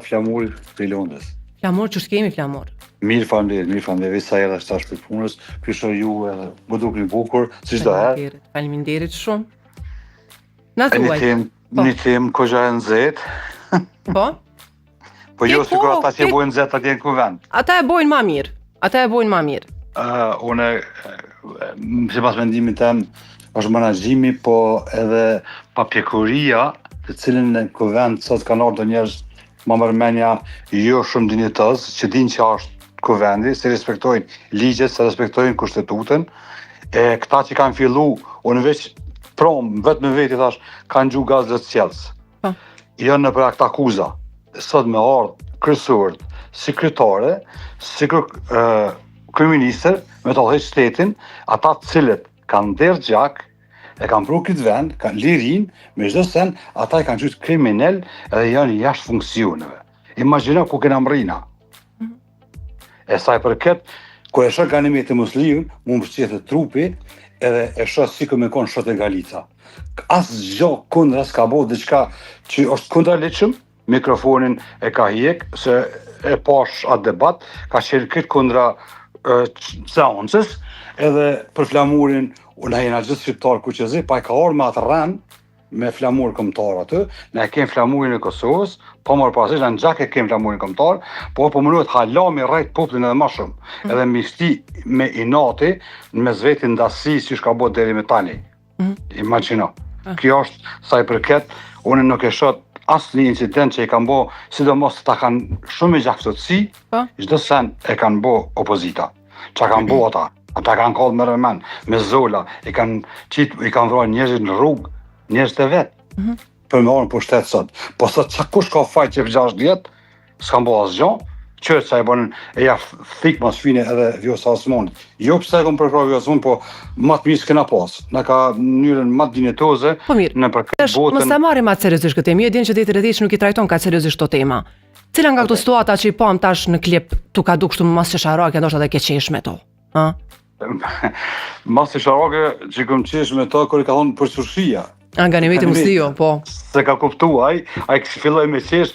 Flamuri për Londrës. Flamur që s'kemi flamur. Mirë faleminderit sa erdha tash për punës. Pyesoj ju edhe më dukni bukur, si çdo herë. Faleminderit shumë. Na thuaj. Një temë koxha e nxehtë. Po? Po jo sikur ata që bojnë nxehtë atje në kuvend. Ata e bojnë më mirë. Unë sipas mendimit tim është menaxhimi, po edhe papjekuria, të cilën në kuvend sot kanë ardhur njerëz më mërmenja jo shumë dinjitoz, që dinë që është kuvendi, se respektojnë ligjet, se respektojnë kushtetutën. Këta që kanë fillu, unë veç vetë me veti thash, kanë gjuhë gazet qelës. Jo në për akta akuza. Sot me ardhë kryesorët, sekretare, kryeministër, me të dhejtë shtetin, ata cilët kanë derë gjak, e kanë pru këtë vend, kanë lirin, me çdo sen, ata i kanë qytë kriminal edhe janë jashtë funksioneve. Imagjino ku kena mrina. E saj përket, ku e shoh kanë të muslimin, mu më përqetë trupi, edhe e shoh si ku me konë shot e Galica. Asgjë kundra s'ka bo diçka që është kundërligjshëm, mikrofonin e ka hjek, se e pash atë debat, ka qenë këtë kundra seancës, edhe për flamurin, unë jena gjithë shqiptar kuqezi, pa e ka orë me atë rren, me flamur kombëtar aty, ne kemë flamurin e Kosovës, po marë parasysh, në gjak e kemë flamurin kombëtar, po mënohet halami rrejt popullin edhe ma shumë, edhe mishti me inati, në mes vetin ndasi si shka bot deri me tani. Imagjino. Kjo është sa i përket, unë nuk e shoh asë një incident që i kanë bo, sidomos ta kanë shumë i gjakësotësi, çdo sen e kanë bo opozita. Qa kanë bo ata? Ata kanë kallë me rëmen, me zola, i kanë vrarë njerëzit në rrugë, njerëzit e vetë, për me orën pushtet sot. Po sot qa kush ka fajt që për 6 vjetë, s'kan bo asgjë, qërët sa i bonën e ja thikë mas fine edhe Vjosa Osmanit. Jo pëse e kom përkra Vjosa Osmanit, po matë mirë s'kena pas. Na ka njërën matë dinjetoze në për këtë botën. Mos ta marrim atë seriozisht këtë temë, e din që deti rrethësh nuk i trajton ka seriozisht këto tema. Cila nga këto situata që i pam tash në klip, tu ka duk kështu mas çesharake, ndoshta edhe ke qesh me to. Mas çesharake që kom qesh me to kur i ka thonë për sushia. Nga Nimeti Muslio, po. Se ka kuptu ai filloi me qesh